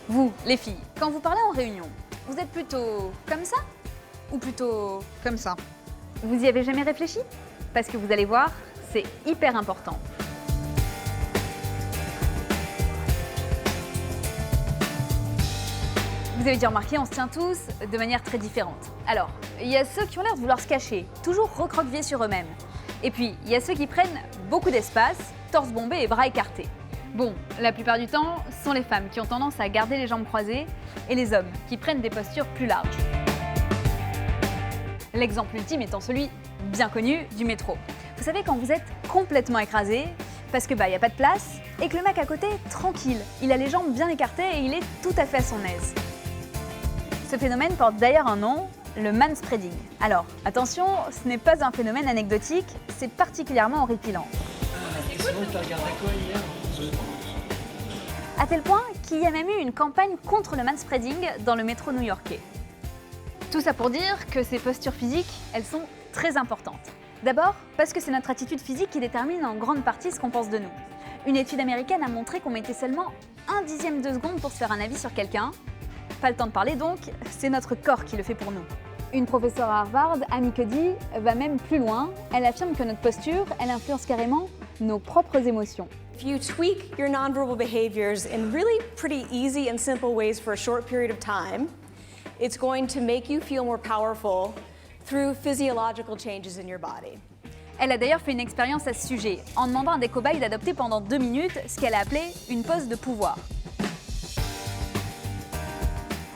Vous, les filles, quand vous parlez en réunion, vous êtes plutôt comme ça ou plutôt Comme ça. Vous y avez jamais réfléchi? Parce que vous allez voir, c'est hyper important. Vous avez dû remarquer, on se tient tous de manière très différente. Alors, il y a ceux qui ont l'air de vouloir se cacher, toujours recroquevillés sur eux-mêmes. Et puis, il y a ceux qui prennent beaucoup d'espace, torse bombé et bras écartés. Bon, la plupart du temps, ce sont les femmes qui ont tendance à garder les jambes croisées et les hommes qui prennent des postures plus larges. L'exemple ultime étant celui bien connu du métro. Vous savez, quand vous êtes complètement écrasé, parce que y a pas de place, et que le mec à côté est tranquille, il a les jambes bien écartées et il est tout à fait à son aise. Ce phénomène porte d'ailleurs un nom, le manspreading. Alors, attention, ce n'est pas un phénomène anecdotique, c'est particulièrement horripilant. À tel point qu'il y a même eu une campagne contre le manspreading dans le métro new-yorkais. Tout ça pour dire que ces postures physiques, elles sont très importantes. D'abord, parce que c'est notre attitude physique qui détermine en grande partie ce qu'on pense de nous. Une étude américaine a montré qu'on mettait seulement 1/10 de seconde pour se faire un avis sur quelqu'un. Pas le temps de parler donc, c'est notre corps qui le fait pour nous. Une professeure à Harvard, Amy Cuddy, va même plus loin. Elle affirme que notre posture, elle influence carrément nos propres émotions. If you tweak your nonverbal behaviors in really pretty easy and simple ways for a short period of time, it's going to make you feel more powerful through physiological changes in your body. Elle a d'ailleurs fait une expérience à ce sujet, en demandant à des cobayes d'adopter pendant 2 minutes ce qu'elle a appelé une pose de pouvoir.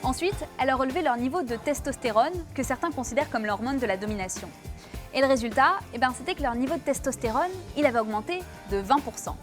Ensuite, elle a relevé leur niveau de testostérone, que certains considèrent comme l'hormone de la domination. Et le résultat, c'était que leur niveau de testostérone, il avait augmenté de 20%.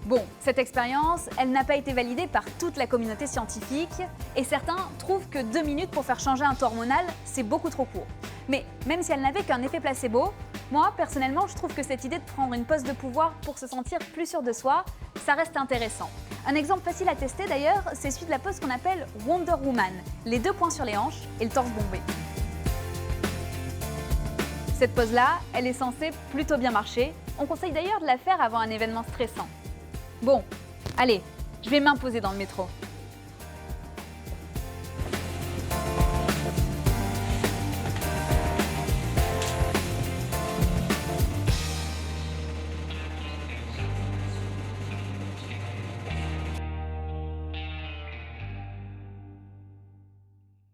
Bon, cette expérience, elle n'a pas été validée par toute la communauté scientifique, et certains trouvent que 2 minutes pour faire changer un taux hormonal, c'est beaucoup trop court. Mais même si elle n'avait qu'un effet placebo, moi, personnellement, je trouve que cette idée de prendre une pose de pouvoir pour se sentir plus sûr de soi, ça reste intéressant. Un exemple facile à tester d'ailleurs, c'est celui de la pose qu'on appelle Wonder Woman, les 2 poings sur les hanches et le torse bombé. Cette pose-là, elle est censée plutôt bien marcher. On conseille d'ailleurs de la faire avant un événement stressant. Bon, allez, je vais m'imposer dans le métro.